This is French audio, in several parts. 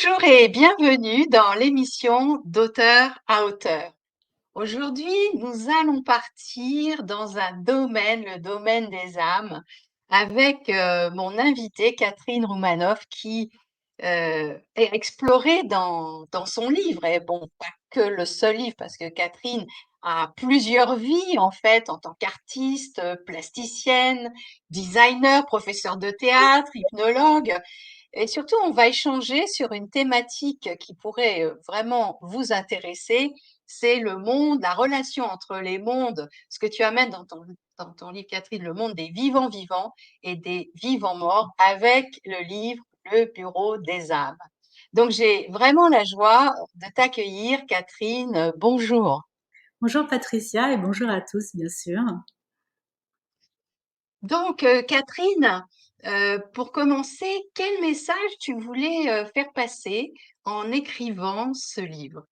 Bonjour et bienvenue dans l'émission d'Auteur à Auteur. Aujourd'hui, nous allons partir dans un domaine, le domaine des âmes, avec mon invitée Catherine Roumanoff qui est explorée dans son livre. Et bon, pas que le seul livre, parce que Catherine a plusieurs vies en fait, en tant qu'artiste, plasticienne, designer, professeur de théâtre, hypnologue. Et surtout, on va échanger sur une thématique qui pourrait vraiment vous intéresser, c'est le monde, la relation entre les mondes, ce que tu amènes dans ton livre, Catherine, le monde des vivants vivants et des vivants morts, avec le livre Le Bureau des âmes. Donc, j'ai vraiment la joie de t'accueillir, Catherine. Bonjour. Bonjour Patricia et bonjour à tous, bien sûr. Donc, Catherine, pour commencer, quel message tu voulais faire passer en écrivant ce livre?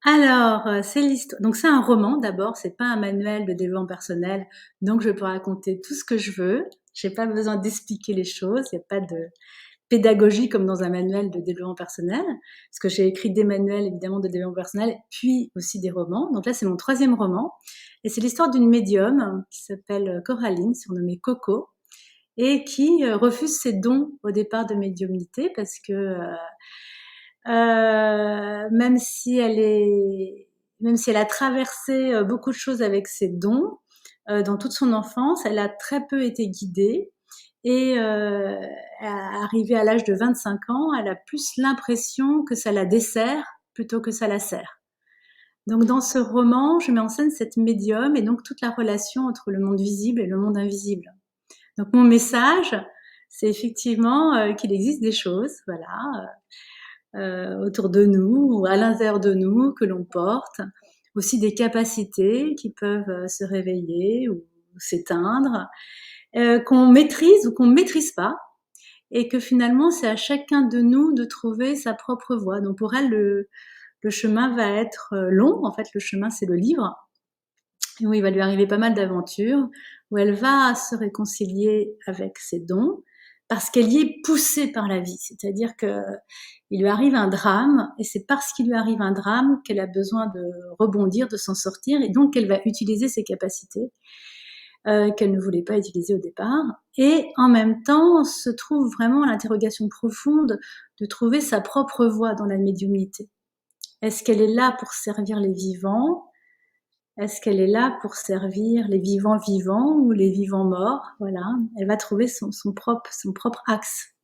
Alors, c'est l'histoire. Donc, c'est un roman d'abord, c'est pas un manuel de développement personnel, donc je peux raconter tout ce que je veux. J'ai pas besoin d'expliquer les choses, il n'y a pas de pédagogie comme dans un manuel de développement personnel, parce que j'ai écrit des manuels évidemment de développement personnel, puis aussi des romans. Donc là, c'est mon troisième roman, et c'est l'histoire d'une médium qui s'appelle Coraline, surnommée Coco, et qui refuse ses dons au départ de médiumnité parce que même si même si elle a traversé beaucoup de choses avec ses dons, dans toute son enfance, elle a très peu été guidée. Et arrivée à l'âge de 25 ans, elle a plus l'impression que ça la dessert plutôt que ça la sert. Donc dans ce roman, je mets en scène cette médium et donc toute la relation entre le monde visible et le monde invisible. Donc mon message, c'est effectivement qu'il existe des choses, voilà, autour de nous ou à l'intérieur de nous que l'on porte, aussi des capacités qui peuvent se réveiller ou s'éteindre, qu'on maîtrise ou qu'on ne maîtrise pas, et que finalement c'est à chacun de nous de trouver sa propre voie. Donc pour elle, le chemin va être long, en fait le chemin c'est le livre, où il va lui arriver pas mal d'aventures, où elle va se réconcilier avec ses dons, parce qu'elle y est poussée par la vie. C'est-à-dire que il lui arrive un drame, et c'est parce qu'il lui arrive un drame qu'elle a besoin de rebondir, de s'en sortir, et donc qu'elle va utiliser ses capacités qu'elle ne voulait pas utiliser au départ. Et en même temps, se trouve vraiment l'interrogation profonde de trouver sa propre voie dans la médiumnité. Est-ce qu'elle est là pour servir les vivants? Est-ce qu'elle est là pour servir les vivants vivants ou les vivants morts? Voilà, elle va trouver son propre axe.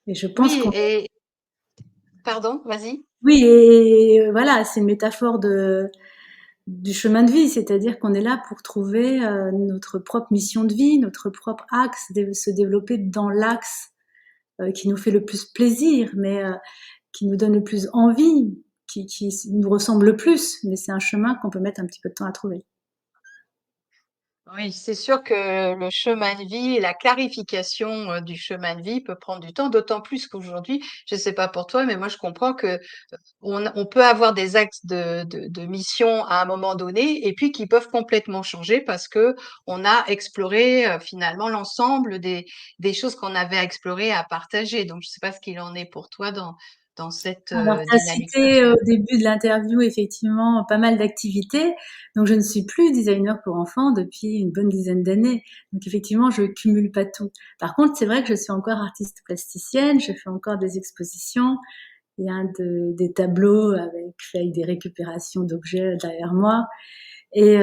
Et je pense Oui, qu'on et pardon, vas-y. oui, et voilà, c'est une métaphore du chemin de vie, c'est-à-dire qu'on est là pour trouver notre propre mission de vie, notre propre axe, se développer dans l'axe qui nous fait le plus plaisir, mais qui nous donne le plus envie, qui nous ressemble le plus. Mais c'est un chemin qu'on peut mettre un petit peu de temps à trouver. Oui, c'est sûr que le chemin de vie et la clarification du chemin de vie peut prendre du temps, d'autant plus qu'aujourd'hui, je ne sais pas pour toi, mais moi je comprends que on peut avoir des axes de mission à un moment donné et puis qui peuvent complètement changer parce que on a exploré finalement l'ensemble des choses qu'on avait à explorer, à partager. Donc, je ne sais pas ce qu'il en est pour toi dans cette Alors, tu as dynamique-là. cité au début de l'interview effectivement pas mal d'activités. Donc, je ne suis plus designer pour enfants depuis une bonne dizaine d'années. Donc, effectivement, je cumule pas tout. Par contre, c'est vrai que je suis encore artiste plasticienne. Je fais encore des expositions. Il y a des tableaux faits avec des récupérations d'objets derrière moi. Et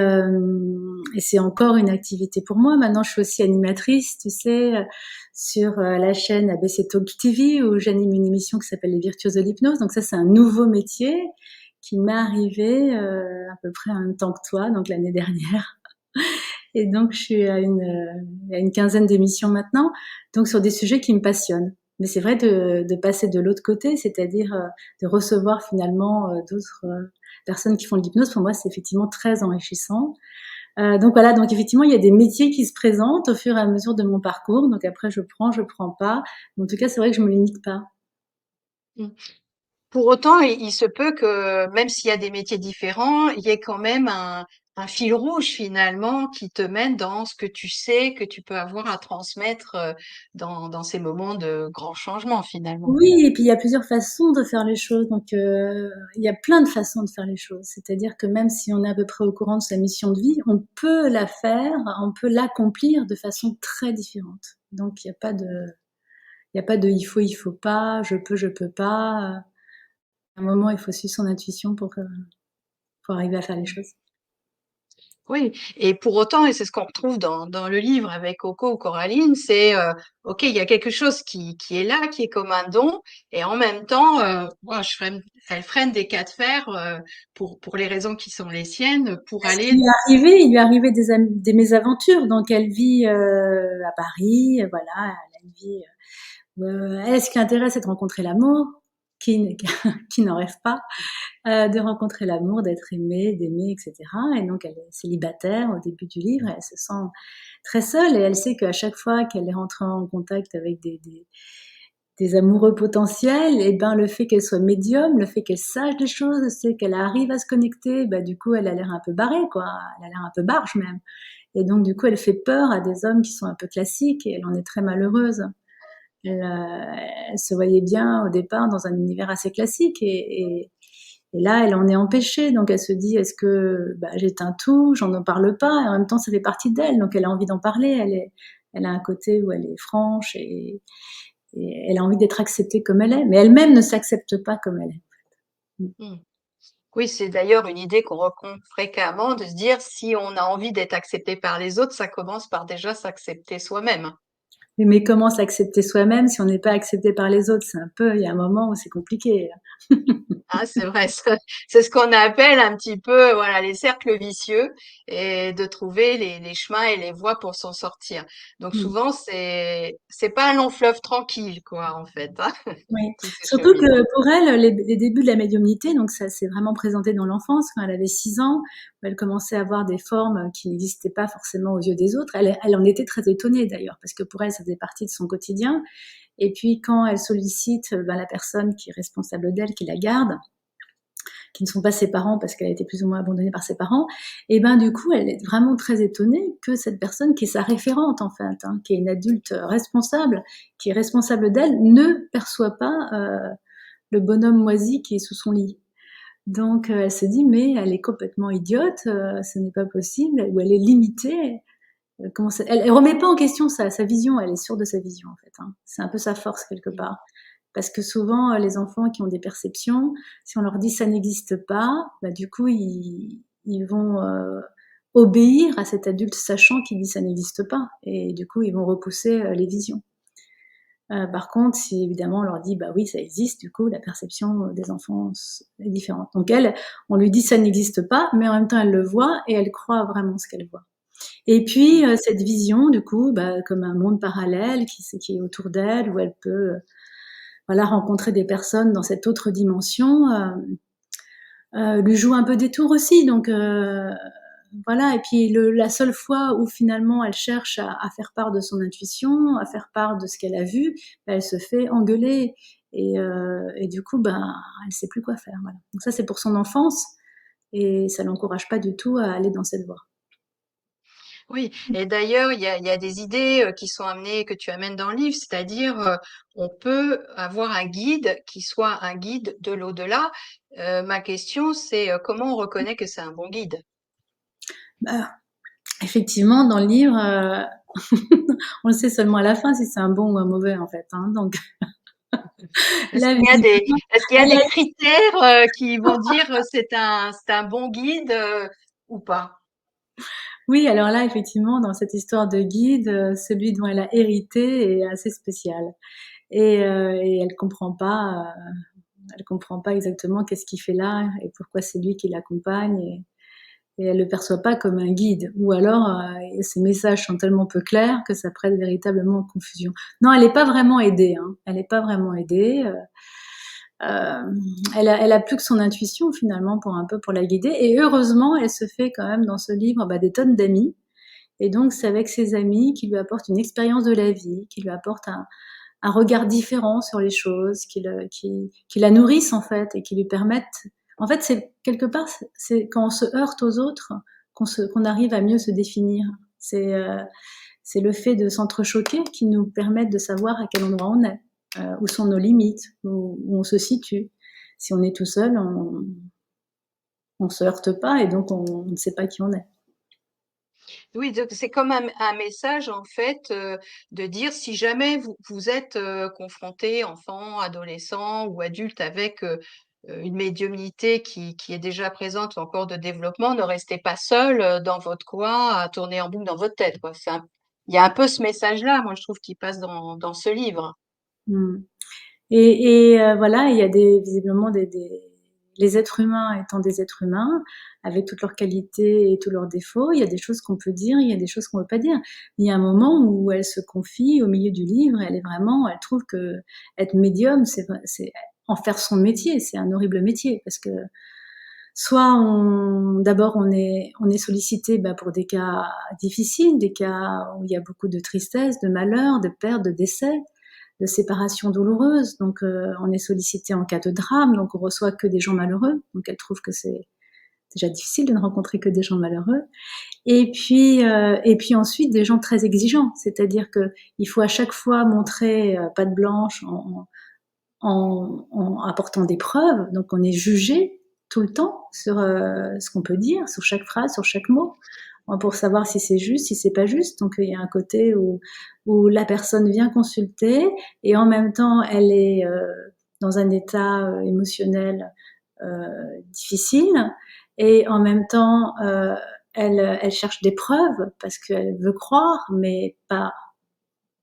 c'est encore une activité pour moi. Maintenant, je suis aussi animatrice, tu sais, sur la chaîne ABC Talk TV où j'anime une émission qui s'appelle Les Virtuoses de l'hypnose. Donc ça, c'est un nouveau métier qui m'est arrivé à peu près en même temps que toi, donc l'année dernière. Et donc, je suis à une quinzaine d'émissions maintenant, donc sur des sujets qui me passionnent. Mais c'est vrai de passer de l'autre côté, c'est-à-dire de recevoir finalement d'autres personnes qui font de l'hypnose. Pour moi, c'est effectivement très enrichissant. Donc voilà, donc effectivement, il y a des métiers qui se présentent au fur et à mesure de mon parcours. Donc après, je prends pas. Mais en tout cas, c'est vrai que je me limite pas. pour autant, il se peut que même s'il y a des métiers différents, il y ait quand même un fil rouge finalement qui te mène dans ce que tu sais que tu peux avoir à transmettre dans ces moments de grands changements finalement. Oui, et puis il y a plusieurs façons de faire les choses. Donc, il y a plein de façons de faire les choses. C'est-à-dire que même si on est à peu près au courant de sa mission de vie, on peut la faire, on peut l'accomplir de façon très différente. Donc, il y a pas de il faut pas, je peux pas. À un moment, il faut suivre son intuition pour arriver à faire les choses. Oui, et pour autant, et c'est ce qu'on retrouve dans le livre avec Coco ou Coraline, c'est OK, il y a quelque chose qui est là, qui est comme un don, et en même temps, moi, elle freine des cas de fer pour les raisons qui sont les siennes, pour Ce qui aller. lui est arrivé, il lui est arrivé des mésaventures. Donc, elle vit à Paris, voilà, elle a une vie. Elle, ce qui l'intéresse, c'est de rencontrer l'amour, qui n'en rêve pas, de rencontrer l'amour, d'être aimée, d'aimer, etc. Et donc, elle est célibataire au début du livre, et elle se sent très seule, et elle sait qu'à chaque fois qu'elle est rentrée en contact avec des amoureux potentiels, et ben le fait qu'elle soit médium, le fait qu'elle sache des choses, c'est qu'elle arrive à se connecter, bah du coup elle a l'air un peu barrée, quoi, elle a l'air un peu barge même. Et donc du coup elle fait peur à des hommes qui sont un peu classiques, et elle en est très malheureuse. Elle se voyait bien au départ dans un univers assez classique, et là elle en est empêchée, donc elle se dit est-ce que bah, j'éteins tout, j'en parle pas, et en même temps ça fait partie d'elle, donc elle a envie d'en parler, elle a un côté où elle est franche, et elle a envie d'être acceptée comme elle est, mais elle-même ne s'accepte pas comme elle est. Hmm. Oui, c'est d'ailleurs une idée qu'on rencontre fréquemment, de se dire si on a envie d'être accepté par les autres, ça commence par déjà s'accepter soi-même. Mais comment s'accepter soi-même si on n'est pas accepté par les autres? C'est un peu, il y a un moment où c'est compliqué. Ah, c'est vrai, c'est ce qu'on appelle un petit peu, voilà, les cercles vicieux et de trouver les chemins et les voies pour s'en sortir. Donc souvent, c'est pas un long fleuve tranquille, quoi, en fait, hein, Oui, tous ces surtout cheminements. que pour elle, les débuts de la médiumnité, donc ça s'est vraiment présenté dans l'enfance, quand elle avait 6 ans, où elle commençait à avoir des formes qui n'existaient pas forcément aux yeux des autres. Elle en était très étonnée d'ailleurs, parce que pour elle, ça faisait partie de son quotidien. Et puis quand elle sollicite ben, la personne qui est responsable d'elle, qui la garde, qui ne sont pas ses parents parce qu'elle a été plus ou moins abandonnée par ses parents, et ben du coup elle est vraiment très étonnée que cette personne qui est sa référente en fait, hein, qui est une adulte responsable, qui est responsable d'elle, ne perçoit pas le bonhomme moisi qui est sous son lit. Donc elle se dit mais elle est complètement idiote, ce n'est pas possible, ou elle est limitée. Elle remet pas en question sa vision, elle est sûre de sa vision en fait. Hein. C'est un peu sa force quelque part. Parce que souvent, les enfants qui ont des perceptions, si on leur dit ça n'existe pas, bah, du coup, ils vont obéir à cet adulte sachant qui dit ça n'existe pas. Et du coup, ils vont repousser les visions. Par contre, si évidemment on leur dit bah oui, ça existe, du coup, la perception des enfants est différente. Donc elle, on lui dit ça n'existe pas, mais en même temps, elle le voit et elle croit vraiment ce qu'elle voit. Et puis, cette vision, du coup, bah, comme un monde parallèle qui est autour d'elle, où elle peut voilà, rencontrer des personnes dans cette autre dimension, lui joue un peu des tours aussi. Donc voilà, et puis la seule fois où finalement elle cherche à faire part de son intuition, à faire part de ce qu'elle a vu, elle se fait engueuler. Et du coup, ben, elle sait plus quoi faire. Voilà. Donc ça, c'est pour son enfance, et ça l'encourage pas du tout à aller dans cette voie. Oui, et d'ailleurs, il y a des idées qui sont amenées, que tu amènes dans le livre, c'est-à-dire on peut avoir un guide qui soit un guide de l'au-delà. Ma question, c'est comment on reconnaît que c'est un bon guide? Bah, effectivement, dans le livre, on le sait seulement à la fin si c'est un bon ou un mauvais en fait. Hein. Donc Est-ce là, qu'il y a visiblement, est-ce qu'il y a elle des a critères qui vont dire c'est un bon guide ou pas? Oui, alors là, effectivement, dans cette histoire de guide, celui dont elle a hérité est assez spécial. Et elle comprend pas exactement qu'est-ce qu'il fait là et pourquoi c'est lui qui l'accompagne. Et elle le perçoit pas comme un guide. Ou alors, ses messages sont tellement peu clairs que ça prête véritablement en confusion. Non, elle n'est pas vraiment aidée. Hein. Elle n'est pas vraiment aidée. Elle a plus que son intuition finalement pour un peu pour la guider. Et heureusement, elle se fait quand même dans ce livre bah, des tonnes d'amis. Et donc, c'est avec ses amis qui lui apportent une expérience de la vie, qui lui apportent un regard différent sur les choses, qui la nourrissent en fait et qui lui permettent. En fait, c'est quelque part, c'est quand on se heurte aux autres qu'on arrive à mieux se définir. C'est le fait de s'entrechoquer qui nous permet de savoir à quel endroit on est, où sont nos limites, où on se situe. Si on est tout seul, on se heurte pas et donc on ne sait pas qui on est. Oui, donc c'est comme un message en fait de dire si jamais vous êtes confronté, enfant, adolescent ou adulte, avec une médiumnité qui est déjà présente ou en cours de développement, ne restez pas seul dans votre coin à tourner en boucle dans votre tête, quoi. Il y a un peu ce message-là, moi je trouve, qui passe dans ce livre. Mm. Voilà, il y a visiblement les êtres humains étant des êtres humains, avec toutes leurs qualités et tous leurs défauts, il y a des choses qu'on peut dire, il y a des choses qu'on ne peut pas dire. Il y a un moment où elle se confie au milieu du livre, elle trouve que être médium, c'est en faire son métier, c'est un horrible métier, parce que soit d'abord on est sollicité pour des cas difficiles, des cas où il y a beaucoup de tristesse, de malheur, de perte, de décès, de séparation douloureuse. Donc on est sollicité en cas de drame, donc on reçoit que des gens malheureux. Donc elle trouve que c'est déjà difficile de ne rencontrer que des gens malheureux. Et puis ensuite des gens très exigeants, c'est-à-dire que il faut à chaque fois montrer patte blanche en apportant des preuves. Donc on est jugé tout le temps sur ce qu'on peut dire, sur chaque phrase, sur chaque mot, pour savoir si c'est juste, si c'est pas juste. Donc il y a un côté où la personne vient consulter et en même temps elle est dans un état émotionnel difficile et en même temps elle cherche des preuves parce qu'elle veut croire, mais pas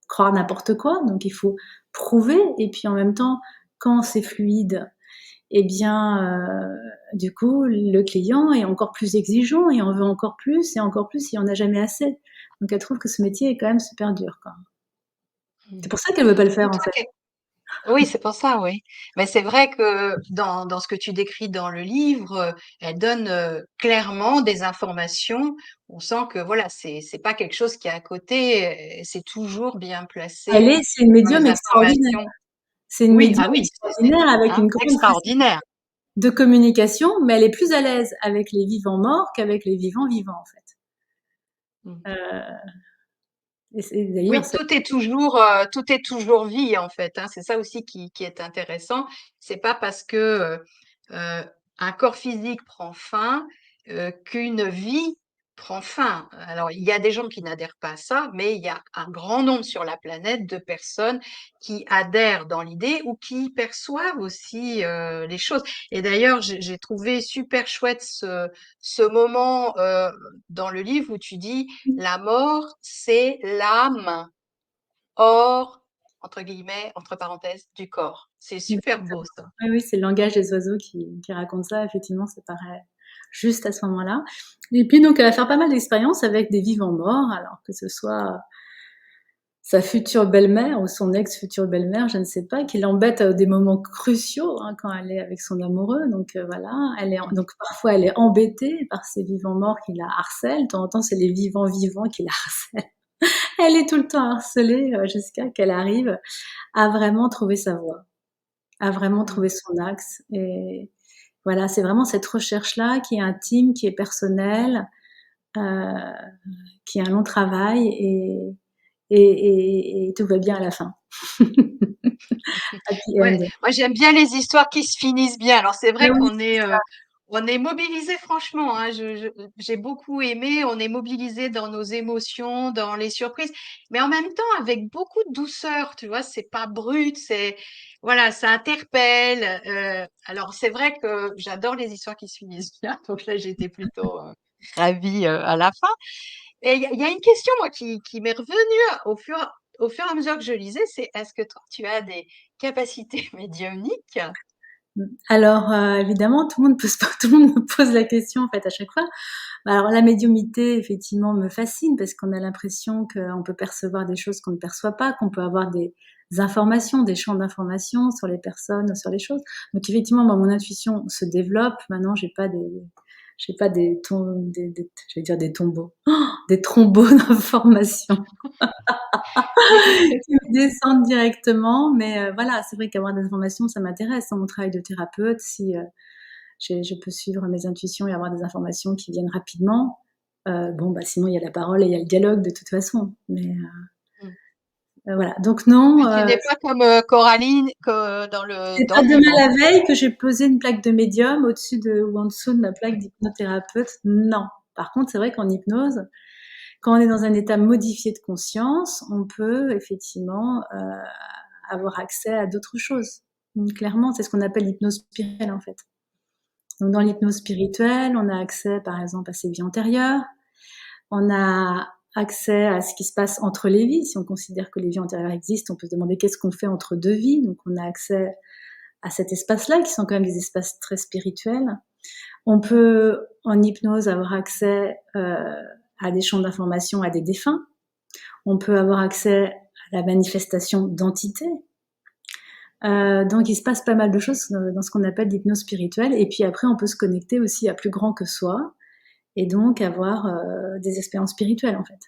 croire n'importe quoi. Donc il faut prouver. Et puis en même temps, quand c'est fluide, eh bien, du coup, le client est encore plus exigeant et en veut encore plus et encore plus, il n'y en a jamais assez. Donc elle trouve que ce métier est quand même super dur, quoi. C'est pour ça qu'elle veut pas le faire, Et en toi, fait. oui, c'est pour ça, oui. Mais c'est vrai que dans ce que tu décris dans le livre, elle donne clairement des informations. On sent que voilà, c'est pas quelque chose qui est à côté, c'est toujours bien placé C'est une dans médium les extraordinaire. informations. C'est une Oui, médium ah oui, c'est extraordinaire avec hein, une grande facilité extraordinaire. de communication, mais elle est plus à l'aise avec les vivants morts qu'avec les vivants vivants, en fait. Mm. Et c'est d'ailleurs, Oui, tout est toujours vie en fait, hein. C'est ça aussi qui est intéressant. C'est pas parce que un corps physique prend fin qu'une vie prend fin. Alors, il y a des gens qui n'adhèrent pas à ça, mais il y a un grand nombre sur la planète de personnes qui adhèrent dans l'idée ou qui perçoivent aussi les choses. Et d'ailleurs, j'ai trouvé super chouette ce moment dans le livre où tu dis la mort, c'est l'âme hors, entre guillemets, entre parenthèses, du corps. C'est super beau ça. oui, oui, c'est le langage des oiseaux qui raconte ça. Effectivement, ça paraît juste à ce moment-là. Et puis, donc, elle va faire pas mal d'expériences avec des vivants morts, alors que ce soit sa future belle-mère ou son ex-future belle-mère, je ne sais pas, qui l'embête à des moments cruciaux, hein, quand elle est avec son amoureux. Donc, voilà. Donc, parfois, elle est embêtée par ces vivants morts qui la harcèlent. De temps en temps, c'est les vivants vivants qui la harcèlent. Elle est tout le temps harcelée jusqu'à qu'elle arrive à vraiment trouver sa voie, à vraiment trouver son axe. Et voilà, c'est vraiment cette recherche-là qui est intime, qui est personnelle, euh, qui est un long travail et tout va bien à la fin. Happy Ouais, end. moi j'aime bien les histoires qui se finissent bien. Alors c'est Ah vrai oui, on est mobilisé franchement, hein. J'ai beaucoup aimé. On est mobilisé dans nos émotions, dans les surprises, mais en même temps avec beaucoup de douceur. Tu vois, c'est pas brut, c'est voilà, ça interpelle. Alors c'est vrai que j'adore les histoires qui se finissent bien. Donc là j'étais plutôt ravie à la fin. Et il y a une question, moi, qui m'est revenue au fur et à mesure que je lisais, c'est est-ce que toi, tu as des capacités médiumniques? alors évidemment, tout le monde me pose la question en fait à chaque fois. Alors la médiumnité, effectivement, me fascine parce qu'on a l'impression qu'on peut percevoir des choses qu'on ne perçoit pas, qu'on peut avoir des informations, des champs d'informations sur les personnes, sur les choses. Donc effectivement, moi, mon intuition se développe. Maintenant, j'ai pas j'ai pas je vais dire des tombeaux, des trombos d'informations qui me descendent directement. Mais voilà, c'est vrai qu'avoir des informations, ça m'intéresse dans mon travail de thérapeute. Si je peux suivre mes intuitions et avoir des informations qui viennent rapidement, bon, bah sinon il y a la parole et il y a le dialogue de toute façon. Mais Mm. voilà. Donc non, Mais tu n'es pas comme Coraline que c'est dans pas le livre, demain en la fait. veille que j'ai posé une plaque de médium au-dessus ou en dessous de ma plaque d'hypnothérapeute. Non. Par contre, c'est vrai qu'en hypnose, quand on est dans un état modifié de conscience, on peut effectivement avoir accès à d'autres choses. Donc, clairement, c'est ce qu'on appelle l'hypnose spirituelle en fait. Donc dans l'hypnose spirituelle, on a accès par exemple à ses vies antérieures, on a accès à ce qui se passe entre les vies. Si on considère que les vies antérieures existent, on peut se demander qu'est-ce qu'on fait entre deux vies. Donc on a accès à cet espace-là, qui sont quand même des espaces très spirituels. On peut, en hypnose, avoir accès à des champs d'information, à des défunts. On peut avoir accès à la manifestation d'entités. Donc il se passe pas mal de choses dans ce qu'on appelle l'hypnose spirituelle. Et puis après, on peut se connecter aussi à plus grand que soi et donc avoir des expériences spirituelles en fait.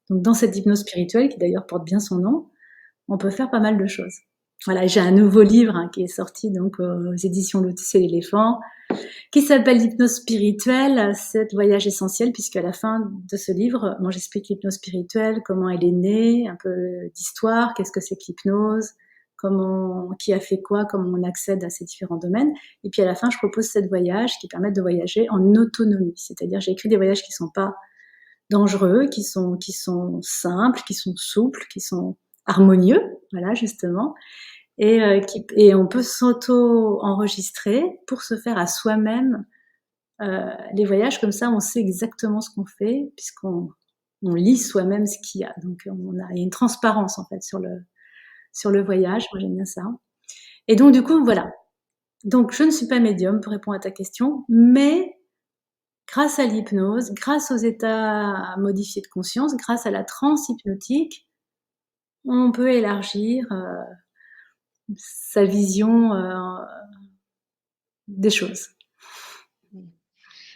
Donc dans cette hypnose spirituelle, qui d'ailleurs porte bien son nom, on peut faire pas mal de choses. Voilà, j'ai un nouveau livre qui est sorti donc aux éditions Lotus et l'éléphant, qui s'appelle l'hypnose spirituelle, c'est voyage essentiel, puisque à la fin de ce livre, moi j'explique l'hypnose spirituelle, comment elle est née, un peu d'histoire, qu'est-ce que c'est que l'hypnose, qui a fait quoi, comment on accède à ces différents domaines. Et puis à la fin, je propose 7 voyages qui permettent de voyager en autonomie. C'est-à-dire, j'ai écrit des voyages qui sont pas dangereux, qui sont simples, qui sont souples, qui sont harmonieux, voilà, justement. Et on peut s'auto-enregistrer pour se faire à soi-même les voyages. Comme ça, on sait exactement ce qu'on fait, puisqu'on lit soi-même ce qu'il y a. Donc, il y a une transparence, en fait, sur le voyage. Moi, j'aime bien ça. Et donc, du coup, voilà. Donc, je ne suis pas médium, pour répondre à ta question, mais grâce à l'hypnose, grâce aux états modifiés de conscience, grâce à la transe hypnotique, on peut élargir sa vision des choses.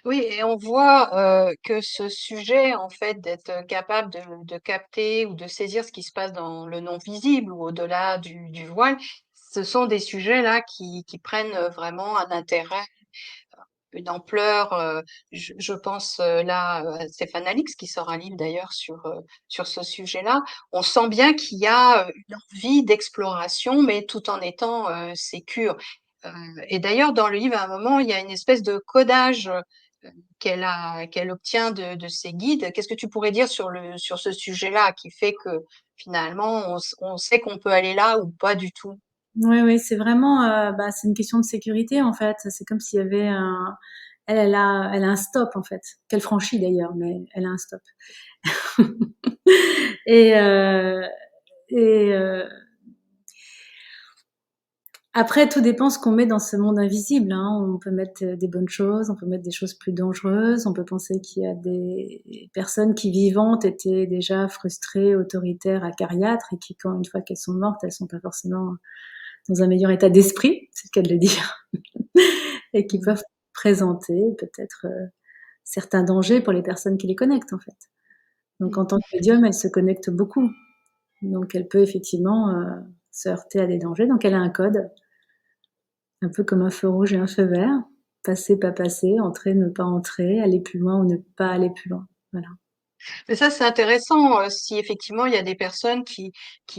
Oui, et on voit que ce sujet, en fait, d'être capable de capter ou de saisir ce qui se passe dans le non visible ou au-delà du voile, ce sont des sujets là qui prennent vraiment un intérêt, une ampleur. Je pense là à Stéphane Alix qui sort un livre d'ailleurs sur ce sujet-là. On sent bien qu'il y a une envie d'exploration, mais tout en étant sécure. Euh, et d'ailleurs, dans le livre, à un moment, il y a une espèce de codage qu'elle obtient de ses guides. Qu'est-ce que tu pourrais dire sur ce sujet-là qui fait que finalement on sait qu'on peut aller là ou pas du tout? Oui, oui, c'est vraiment, c'est une question de sécurité en fait. C'est comme s'il y avait elle a un stop en fait, qu'elle franchit d'ailleurs, mais elle a un stop. et euh, et après, tout dépend ce qu'on met dans ce monde invisible, hein. On peut mettre des bonnes choses, on peut mettre des choses plus dangereuses. On peut penser qu'il y a des personnes qui vivantes étaient déjà frustrées, autoritaires, acariâtres, et qui, quand une fois qu'elles sont mortes, elles sont pas forcément dans un meilleur état d'esprit, c'est le cas de le dire, et qui Mmh. peuvent présenter peut-être certains dangers pour les personnes qui les connectent en fait. Donc en Mmh. tant que médium, elle se connecte beaucoup. Donc elle peut effectivement se heurter à des dangers. Donc elle a un code, un peu comme un feu rouge et un feu vert. Passer, pas passer, entrer, ne pas entrer, aller plus loin ou ne pas aller plus loin. Voilà. Mais ça, c'est intéressant, si effectivement il y a des personnes qui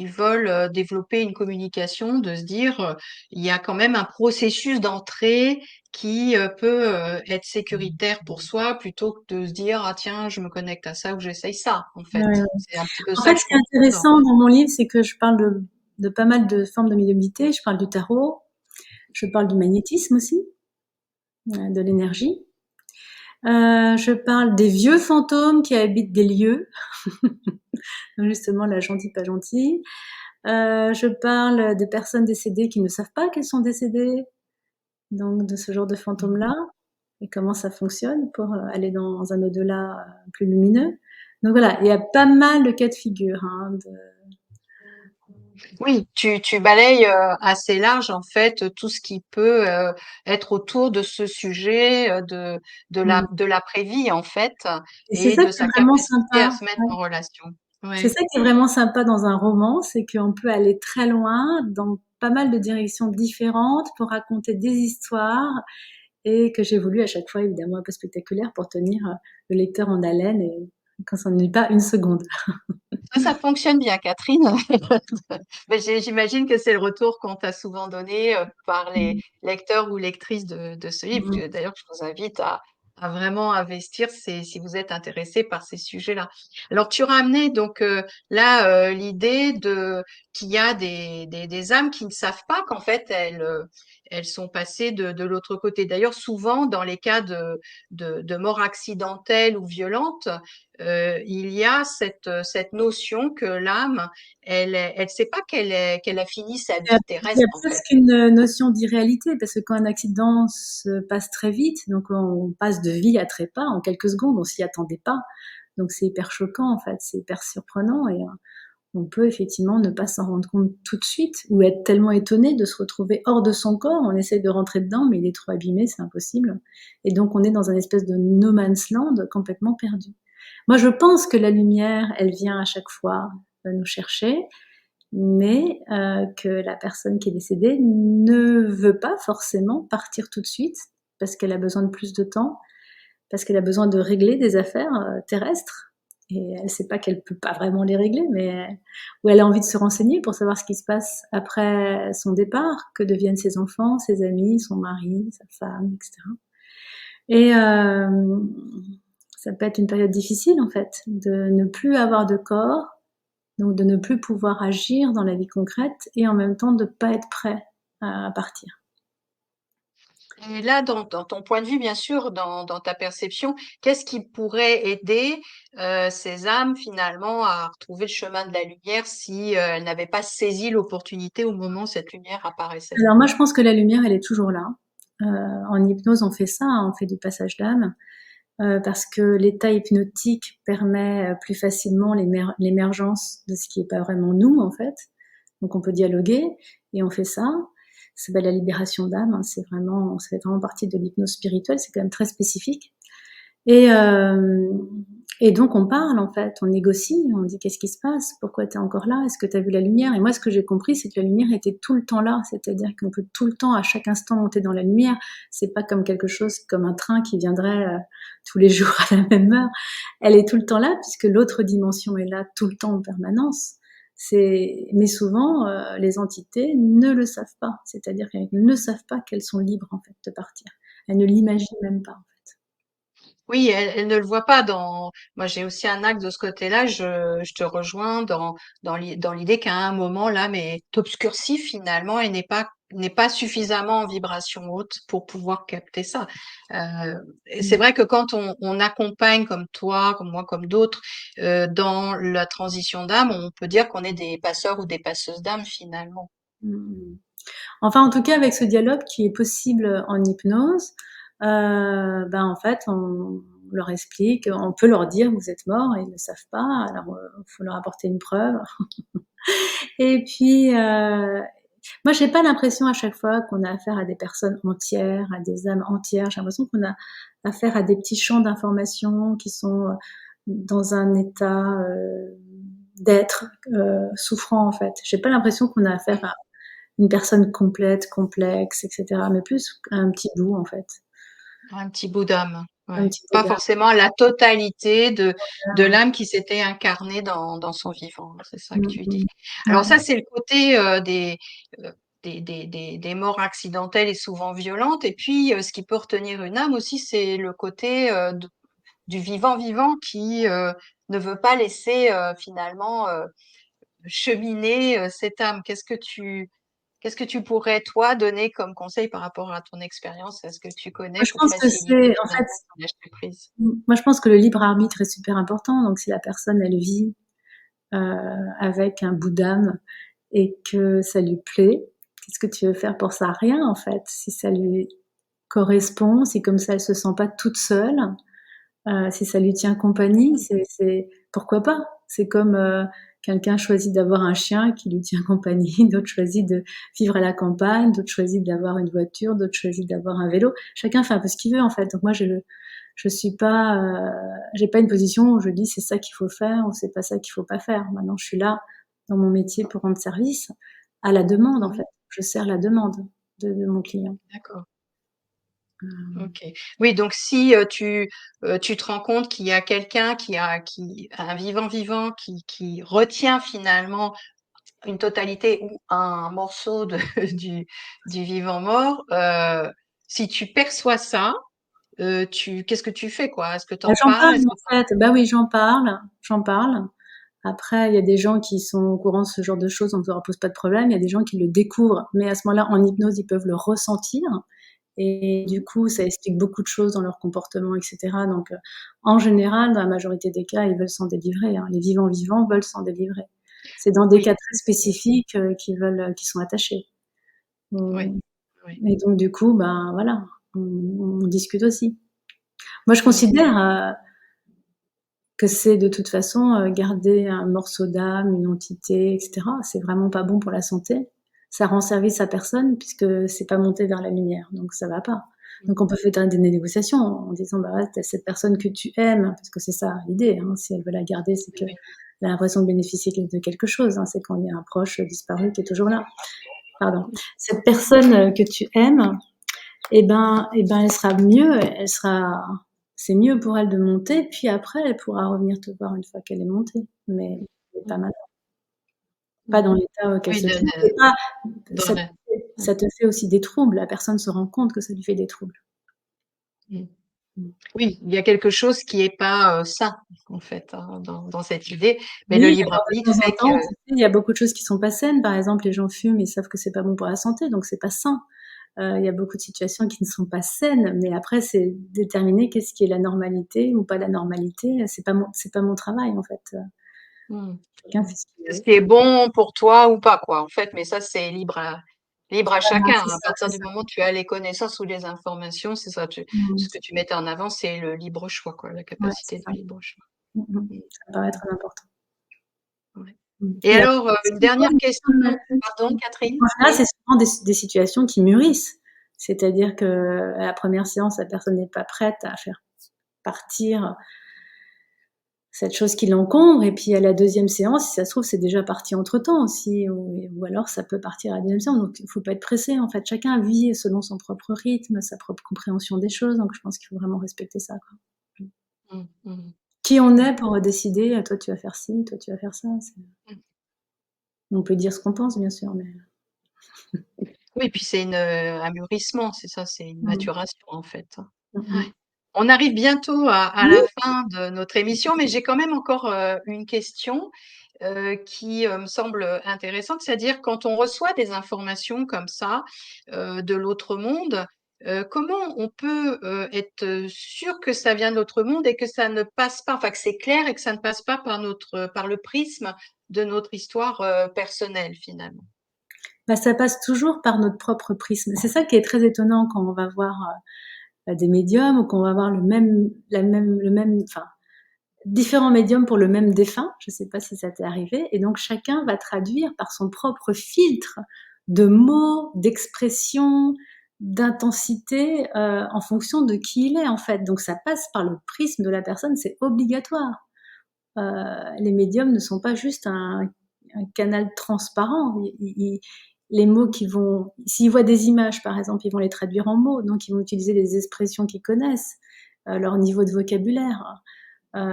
veulent développer une communication, de se dire, il y a quand même un processus d'entrée qui peut être sécuritaire pour soi plutôt que de se dire, ah tiens, je me connecte à ça ou j'essaye ça, en Ouais, fait. ouais. C'est un petit peu En ça fait, que ce je qui est comprends dedans. intéressant dans mon livre, c'est que je parle de pas mal de formes de médiumnité. Je parle du tarot, je parle du magnétisme aussi, de l'énergie. Je parle des vieux fantômes qui habitent des lieux, donc justement la gentille pas gentille. Je parle des personnes décédées qui ne savent pas qu'elles sont décédées, donc de ce genre de fantômes-là, et comment ça fonctionne pour aller dans un au-delà plus lumineux. Donc voilà, il y a pas mal de cas de figure. Hein, Oui, tu balayes assez large en fait tout ce qui peut être autour de ce sujet Mmh. de l'après-vie en fait Et c'est et ça de qui est sa vraiment capacité à sympa. se mettre Ouais. en relation. C'est Ouais. ça qui est vraiment sympa dans un roman, c'est qu'on peut aller très loin dans pas mal de directions différentes pour raconter des histoires et que j'ai voulu à chaque fois évidemment un peu spectaculaire pour tenir le lecteur en haleine et qu'on s'ennuie pas une seconde. Ça fonctionne bien, Catherine. Mais j'imagine que c'est le retour qu'on t'a souvent donné par les Mmh. lecteurs ou lectrices de ce livre. Mmh. D'ailleurs, je vous invite à vraiment investir si vous êtes intéressé par ces sujets-là. Alors, tu ramenais donc là l'idée de qu'il y a des âmes qui ne savent pas qu'en fait elles sont passées de l'autre côté. D'ailleurs, souvent dans les cas de mort accidentelle ou violente, il y a cette notion que l'âme, elle sait pas qu'elle a fini sa Il y a vie il y a terrestre, en fait. presque une notion d'irréalité parce que quand un accident se passe très vite, donc on passe de vie à trépas en quelques secondes, on s'y attendait pas. Donc c'est hyper choquant en fait, c'est hyper surprenant et on peut effectivement ne pas s'en rendre compte tout de suite ou être tellement étonné de se retrouver hors de son corps. On essaye de rentrer dedans, mais il est trop abîmé, c'est impossible. Et donc on est dans un espèce de no man's land complètement perdu. Moi, je pense que la lumière, elle vient à chaque fois nous chercher, mais que la personne qui est décédée ne veut pas forcément partir tout de suite parce qu'elle a besoin de plus de temps, parce qu'elle a besoin de régler des affaires terrestres. Et elle ne sait pas qu'elle peut pas vraiment les régler, mais ou elle a envie de se renseigner pour savoir ce qui se passe après son départ, que deviennent ses enfants, ses amis, son mari, sa femme, etc. Et ça peut être une période difficile en fait, de ne plus avoir de corps, donc de ne plus pouvoir agir dans la vie concrète et en même temps de ne pas être prêt à partir. Et là, dans ton point de vue, bien sûr, dans ta perception, qu'est-ce qui pourrait aider ces âmes finalement à retrouver le chemin de la lumière si elles n'avaient pas saisi l'opportunité au moment où cette lumière apparaissait? Alors moi je pense que la lumière elle est toujours là. En hypnose on fait ça, hein, on fait du passage d'âme. Parce que l'état hypnotique permet plus facilement l'émergence de ce qui n'est pas vraiment nous en fait. Donc on peut dialoguer et on fait ça. Ça s'appelle la libération d'âme. Hein. Ça fait vraiment partie de l'hypnose spirituelle. C'est quand même très spécifique. Et, euh, et donc on parle en fait, on négocie, on dit qu'est-ce qui se passe, pourquoi tu es encore là, est-ce que tu as vu la lumière? Et moi ce que j'ai compris c'est que la lumière était tout le temps là, c'est-à-dire qu'on peut tout le temps, à chaque instant monter dans la lumière. C'est pas comme quelque chose, comme un train qui viendrait tous les jours à la même heure. Elle est tout le temps là puisque l'autre dimension est là tout le temps en permanence. Mais souvent les entités ne le savent pas, c'est-à-dire qu'elles ne savent pas qu'elles sont libres en fait de partir. Elles ne l'imaginent même pas. Oui, elle ne le voit pas moi, j'ai aussi un axe de ce côté-là. Je te rejoins dans l'idée qu'à un moment, là, mais t'obscurcis finalement et n'est pas suffisamment en vibration haute pour pouvoir capter ça. Et c'est vrai que quand on accompagne comme toi, comme moi, comme d'autres, dans la transition d'âme, on peut dire qu'on est des passeurs ou des passeuses d'âme finalement. Mm. Enfin, en tout cas, avec ce dialogue qui est possible en hypnose, ben en fait, on leur explique, on peut leur dire vous êtes mort, et ils ne savent pas, alors il faut leur apporter une preuve. Et puis, moi, j'ai pas l'impression à chaque fois qu'on a affaire à des personnes entières, à des âmes entières. J'ai l'impression qu'on a affaire à des petits champs d'information qui sont dans un état d'être souffrant en fait. J'ai pas l'impression qu'on a affaire à une personne complète, complexe, etc. Mais plus un petit bout, en fait. Un petit bout d'âme, Un ouais. petit bout Pas d'âme. forcément la totalité de l'âme qui s'était incarnée dans son vivant, c'est ça que Mm, tu dis. mm. Alors Ouais. ça, c'est le côté euh, des morts accidentelles et souvent violentes. Et puis, ce qui peut retenir une âme aussi, c'est le côté du vivant vivant qui ne veut pas laisser finalement cheminer cette âme. Qu'est-ce que tu pourrais, toi, donner comme conseil par rapport à ton expérience? Est-ce que tu Moi, connais je pour pense que faciliter c'est, en finalement fait, le lâcher prise? moi, je pense que le libre arbitre est super important. Donc, si la personne, elle vit avec un bout d'âme et que ça lui plaît, qu'est-ce que tu veux faire pour ça? Rien, en fait. Si ça lui correspond, si comme ça, elle se sent pas toute seule, si ça lui tient compagnie, pourquoi pas? C'est comme quelqu'un choisit d'avoir un chien qui lui tient compagnie, d'autres choisissent de vivre à la campagne, d'autres choisissent d'avoir une voiture, d'autres choisissent d'avoir un vélo. Chacun fait un peu ce qu'il veut en fait. Donc moi je suis pas, j'ai pas une position où je dis c'est ça qu'il faut faire ou c'est pas ça qu'il faut pas faire. Maintenant je suis là dans mon métier pour rendre service à la demande en Mmh. fait. Je sers la demande de mon client. D'accord. Euh, OK. Oui, donc si, tu te rends compte qu'il y a quelqu'un qui un vivant qui retient finalement une totalité ou un morceau de du vivant mort, si tu perçois ça, tu qu'est-ce que tu fais, quoi? Est-ce que tu Bah, en j'en parles? parle Est-ce que en fait. Bah oui, j'en parle. Après, il y a des gens qui sont au courant de ce genre de choses, donc ça leur pose pas de problème. Il y a des gens qui le découvrent, mais à ce moment-là, en hypnose, ils peuvent le ressentir. Et mmh du coup, ça explique beaucoup de choses dans leur comportement, etc. Donc, en général, dans la majorité des cas, ils veulent s'en délivrer, hein. Les vivants veulent s'en délivrer. C'est dans des cas oui, très spécifiques qui sont attachés. oui, On- oui. Et donc, du coup, ben voilà, on discute aussi. Moi, je Mmh. considère que c'est de toute façon garder un morceau d'âme, une entité, etc. C'est vraiment pas bon pour la santé. Ça rend service à personne puisque c'est pas monté vers la lumière, donc ça va pas. Mmh. Donc on peut faire des négociations en disant bah ouais, t'as cette personne que tu aimes, parce que c'est ça l'idée. Hein, si elle veut la garder, c'est Oui, que oui. elle a l'impression de bénéficier de quelque chose. Hein, c'est quand il y a un proche disparu qui est toujours là. Pardon. Cette personne que tu aimes, elle sera mieux, c'est mieux pour elle de monter, puis après, elle pourra revenir te voir une fois qu'elle est montée. Mais pas Mmh. maintenant, pas Mmh. dans l'état auquel Oui, se trouve. Et pas, dans ça, la mmh, ça te fait aussi des troubles. La personne se rend compte que ça lui fait des troubles. mmh. Mm. Oui, il y a quelque chose qui est pas, sain, en fait, hein, dans cette idée, mais le Oui, libre alors arbitre de temps en fait que temps, tu sais, il y a beaucoup de choses qui sont pas saines. Par exemple, les gens fument, ils savent que c'est pas bon pour la santé, donc c'est pas sain. Il y a beaucoup de situations qui ne sont pas saines, mais après, c'est déterminer qu'est-ce qui est la normalité ou pas la normalité. C'est pas mon travail, en fait. mmh. Chacun fait ce qu'il Ce veut. qui est bon pour toi ou pas, quoi, en fait, mais ça, c'est libre à Voilà, chacun, c'est hein. À ça, partir c'est du ça. moment où tu as les connaissances ou les informations, c'est ça, Mmh. ce que tu mettais en avant, c'est le libre choix, quoi, la Ouais, c'est capacité ça. de libre choix. Mmh mh. Mmh, Ça me paraît très important. ouais. Mmh. Et Et après, alors, une souvent, dernière question, pardon, Catherine? en général, Oui? c'est souvent des situations qui mûrissent. C'est-à-dire qu'à la première séance, la personne n'est pas prête à faire partir cette chose qui l'encombre, et puis à la deuxième séance, si ça se trouve, c'est déjà parti entre-temps aussi, ou alors ça peut partir à la deuxième séance. Donc il faut pas être pressé, en fait. Chacun vit selon son propre rythme, sa propre compréhension des choses, donc je pense qu'il faut vraiment respecter ça, quoi. Mmh. Mmh, mmh, Qui on est d'accord. pour décider, toi tu vas faire ci, toi tu vas faire ça, Mmh. on peut dire ce qu'on pense bien sûr, mais Oui, puis c'est un mûrissement, c'est ça, c'est une mmh. maturation, en fait, hein. Mmh Ouais. mh. On arrive bientôt à Oui, la fin de notre émission, mais j'ai quand même encore, une question, qui, me semble, intéressante. C'est-à-dire quand on reçoit des informations comme ça, de l'autre monde, comment on peut, être, sûr que ça vient de l'autre monde et que ça ne passe pas enfin que c'est clair et que ça ne passe pas par le prisme de notre histoire, personnelle finalement? bah, ça passe toujours par notre propre prisme. C'est ça qui est très étonnant quand on va voir, des médiums, ou qu'on va voir le même enfin, différents médiums pour le même défunt. Je sais pas si ça t'est arrivé, et donc chacun va traduire par son propre filtre de mots, d'expressions, d'intensité, en fonction de qui il est, en fait. Donc ça passe par le prisme de la personne, c'est obligatoire. Les médiums ne sont pas juste un canal transparent. Les mots qui vont, s'ils voient des images par exemple, ils vont les traduire en mots, donc ils vont utiliser les expressions qu'ils connaissent, leur niveau de vocabulaire. Euh,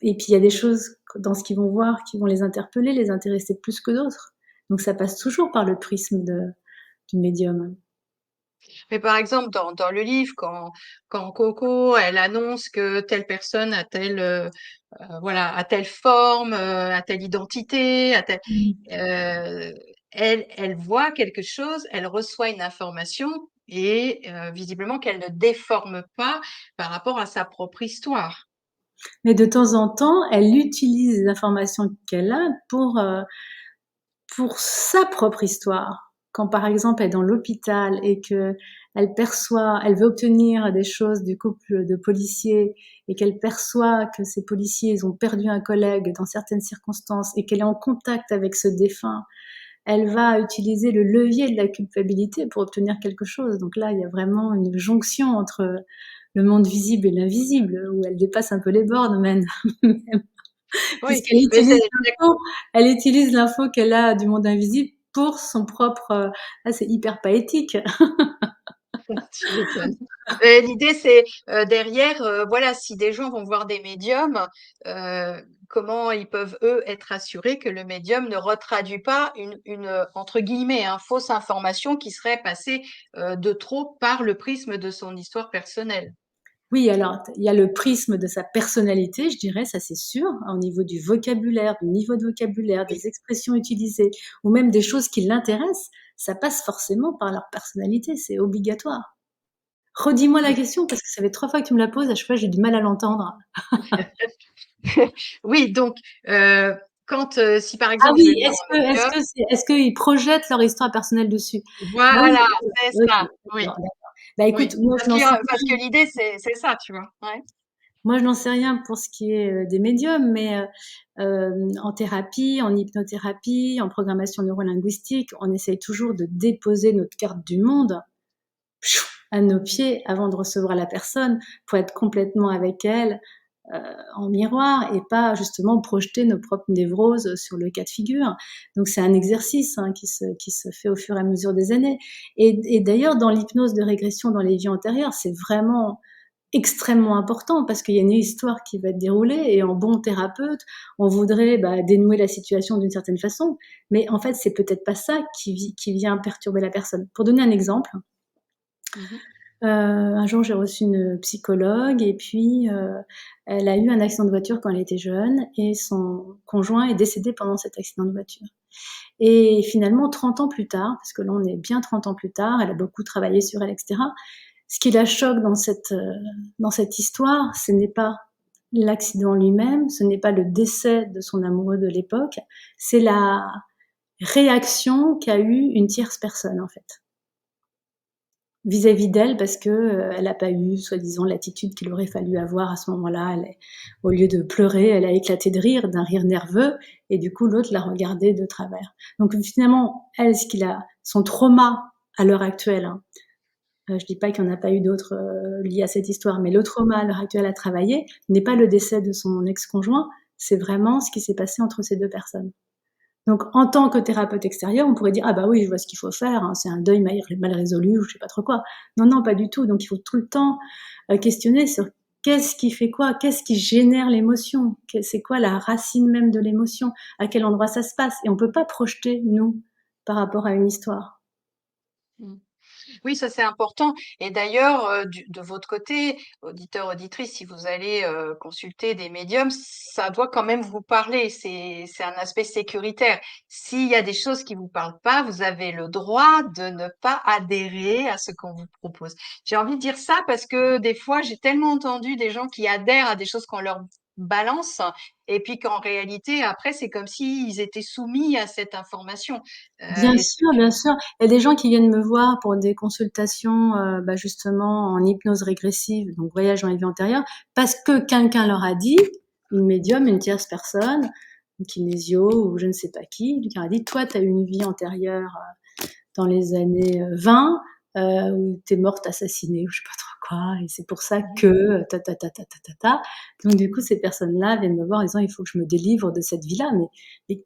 et puis il y a des choses dans ce qu'ils vont voir qui vont les interpeller, les intéresser plus que d'autres. Donc ça passe toujours par le prisme du médium. Mais par exemple, dans le livre, quand Coco, elle annonce que telle personne a telle, voilà, a telle forme, a telle identité, a telle, Mmh. heu, elle voit quelque chose, elle reçoit une information et visiblement qu'elle ne déforme pas par rapport à sa propre histoire. Mais de temps en temps, elle utilise les informations qu'elle a pour sa propre histoire. quand par exemple elle est dans l'hôpital et que elle veut obtenir des choses du couple de policiers et qu'elle perçoit que ces policiers ils ont perdu un collègue dans certaines circonstances et qu'elle est en contact avec ce défunt, elle va utiliser le levier de la culpabilité pour obtenir quelque chose. Donc là, il y a vraiment une jonction entre le monde visible et l'invisible, où elle dépasse un peu les bornes même, Oui, puisqu'elle mais utilise l'info, elle utilise l'info qu'elle a du monde invisible pour son propre. Là, c'est hyper poétique. tu m'étonnes. L'idée, c'est derrière, voilà, si des gens vont voir des médiums, comment ils peuvent, eux, être assurés que le médium ne retraduit pas entre guillemets, hein, fausse information qui serait passée de trop par le prisme de son histoire personnelle. Oui, alors il y a le prisme de sa personnalité, je dirais, ça c'est sûr, au niveau du vocabulaire, du niveau de vocabulaire, Oui. des expressions utilisées, ou même des choses qui l'intéressent, ça passe forcément par leur personnalité, c'est obligatoire. Redis-moi la question parce que ça fait 3 fois que tu me la poses, à chaque fois j'ai du mal à l'entendre. Oui, donc quand, si par Ah exemple je vais oui, voir un médium, est-ce qu'ils projettent leur histoire personnelle dessus? Ah oui, voilà, c'est OK, ça, d'accord, oui, d'accord. Bah écoute, oui. moi je n'en sais Parce que l'idée, c'est ça, tu vois? Ouais. Moi, je n'en sais rien pour ce qui est, des médiums, mais en thérapie, en hypnothérapie, en programmation neurolinguistique, on essaye toujours de déposer notre carte du monde à nos pieds avant de recevoir la personne pour être complètement avec elle, heu, en miroir et pas justement projeter nos propres névroses sur le cas de figure. Donc c'est un exercice, hein, qui se fait au fur et à mesure des années et d'ailleurs dans l'hypnose de régression dans les vies antérieures, c'est vraiment extrêmement important parce qu'il y a une histoire qui va être déroulée et en bon thérapeute, on voudrait, bah, dénouer la situation d'une certaine façon, mais en fait, c'est peut-être pas ça qui vient perturber la personne. Pour donner un exemple, Mmh. un jour, j'ai reçu une psychologue et puis, elle a eu un accident de voiture quand elle était jeune et son conjoint est décédé pendant cet accident de voiture et finalement 30 ans plus tard, parce que là, on est bien 30 ans plus tard, elle a beaucoup travaillé sur elle et cetera. Ce qui la choque dans cette histoire, ce n'est pas l'accident lui-même, ce n'est pas le décès de son amoureux de l'époque, c'est la réaction qu'a eue une tierce personne, en fait, vis-à-vis d'elle parce que, elle n'a pas eu soi-disant l'attitude qu'il aurait fallu avoir à ce moment-là. Au lieu de pleurer, elle a éclaté de rire, d'un rire nerveux et du coup l'autre l'a regardée de travers. Donc finalement, elle, son trauma à l'heure actuelle, hein, je dis pas qu'il n'y en a pas eu d'autres, liés à cette histoire, mais le trauma à l'heure actuelle à travailler n'est pas le décès de son ex-conjoint, c'est vraiment ce qui s'est passé entre ces 2 personnes. Donc en tant que thérapeute extérieur, on pourrait dire: «Ah bah oui, je vois ce qu'il faut faire, hein, c'est un deuil mal résolu» ou je sais pas trop quoi. Non, non, pas du tout. Donc il faut tout le temps, questionner sur qu'est-ce qui fait quoi? Qu'est-ce qui génère l'émotion? C'est quoi la racine même de l'émotion? À quel endroit ça se passe? Et on peut pas projeter, nous, par rapport à une histoire. Mmh. Oui, ça c'est important. Et d'ailleurs, de votre côté, auditeurs, auditrices, si vous allez consulter des médiums, ça doit quand même vous parler. C'est un aspect sécuritaire. S'il y a des choses qui vous parlent pas, vous avez le droit de ne pas adhérer à ce qu'on vous propose. J'ai envie de dire ça parce que des fois, j'ai tellement entendu des gens qui adhèrent à des choses qu'on leur balance, et puis qu'en réalité, après, c'est comme s'ils étaient soumis à cette information. Est-ce que Bien sûr. Il y a des gens qui viennent me voir pour des consultations, bah, justement en hypnose régressive, donc voyage dans les vies antérieures, parce que quelqu'un leur a dit, une médium, une tierce personne, une kinésio ou je ne sais pas qui, lui a dit: «Toi, tu as eu une vie antérieure, dans les années, 20, où tu es morte assassinée» ou je sais pas trop quoi et c'est pour ça Mmh. que, ta ta ta ta ta ta ta. Donc du coup, ces personnes-là viennent me voir en disant: «Il faut que je me délivre de cette vie-là», mais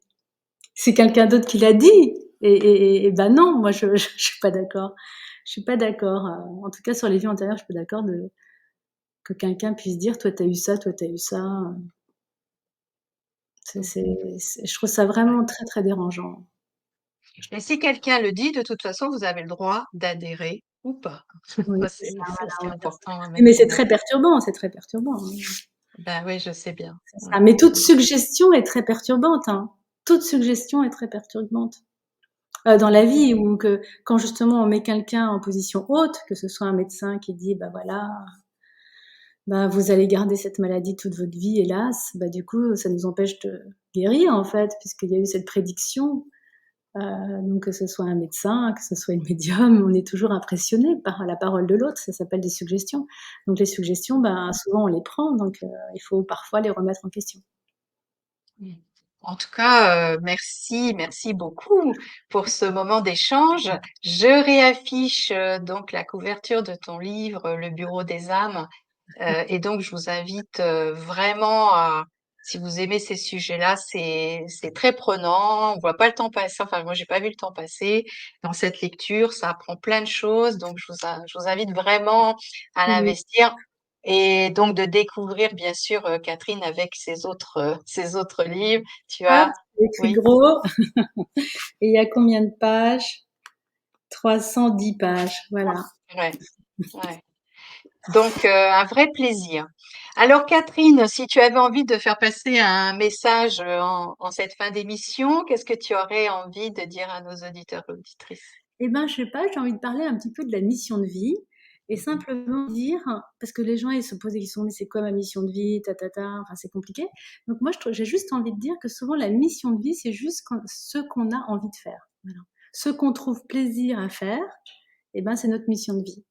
c'est quelqu'un d'autre qui l'a dit et bah, non, moi je suis pas d'accord. Je suis pas d'accord, en tout cas sur les vies antérieures, je suis pas d'accord de que quelqu'un puisse dire: «Toi tu as eu ça, toi tu as eu ça», Mmh. je trouve ça vraiment très, très dérangeant. Et si quelqu'un le dit, de toute façon, vous avez le droit d'adhérer ou pas. Oui, Ça, c'est c'est ça, c'est aussi voilà, ouais, important à mais mettre en avant. c'est très perturbant, hein, Ben oui, je sais bien. c'est Ouais. ça. Mais toute suggestion est très perturbante, hein. Toute suggestion est très perturbante, dans la vie ou que quand justement on met quelqu'un en position haute, que ce soit un médecin qui dit: «Bah, voilà, bah, vous allez garder cette maladie toute votre vie, hélas», bah, du coup, ça nous empêche de guérir, en fait, puisqu'il y a eu cette prédiction. Donc que ce soit un médecin, que ce soit une médium, on est toujours impressionné par la parole de l'autre, ça s'appelle des suggestions. Donc les suggestions, ben, souvent on les prend, donc il faut parfois les remettre en question. Mmh. En tout cas, merci, merci beaucoup pour ce moment d'échange. Je réaffiche donc la couverture de ton livre, Le Bureau des âmes. Et donc, je vous invite vraiment à, si vous aimez ces sujets-là, c'est très prenant. On voit pas le temps passer. Enfin, moi, j'ai pas vu le temps passer dans cette lecture. Ça apprend plein de choses. Donc, je vous invite vraiment à Oui. l'investir. Et donc de découvrir, bien sûr, Catherine avec ses autres livres. Tu Hop, as, c'est écrit oui, gros. Et il y a combien de pages? 310 pages, voilà. ouais, ouais. Donc, un vrai plaisir. Alors, Catherine, si tu avais envie de faire passer un message en cette fin d'émission, qu'est-ce que tu aurais envie de dire à nos auditeurs et auditrices? Eh ben, je sais pas, j'ai envie de parler un petit peu de la mission de vie et simplement dire, parce que les gens ils se posent des questions, mais c'est quoi ma mission de vie, enfin c'est compliqué. Donc moi j'ai juste envie de dire que souvent la mission de vie c'est juste ce qu'on a envie de faire. Voilà. Ce qu'on trouve plaisir à faire, eh ben c'est notre mission de vie.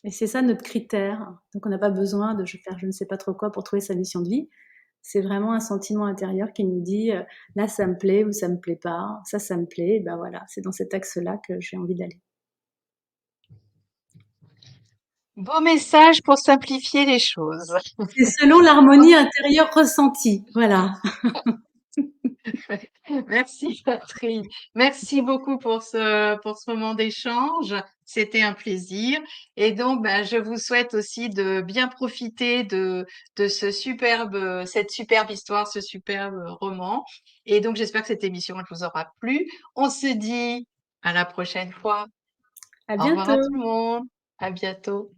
Et c'est ça notre critère. Donc on n'a pas besoin de faire je ne sais pas trop quoi pour trouver sa mission de vie. C'est vraiment un sentiment intérieur qui nous dit là ça me plaît ou ça me plaît pas, ça me plaît, et ben voilà, c'est dans cet axe-là que j'ai envie d'aller. Beau message pour simplifier les choses. C'est selon l'harmonie intérieure ressentie, voilà. Merci, Catherine. Merci beaucoup pour ce moment d'échange. C'était un plaisir. Et donc, ben, je vous souhaite aussi de bien profiter de cette superbe histoire, ce superbe roman. Et donc, j'espère que cette émission elle vous aura plu. On se dit à la prochaine fois. À Au revoir à tout bientôt. le monde. À bientôt.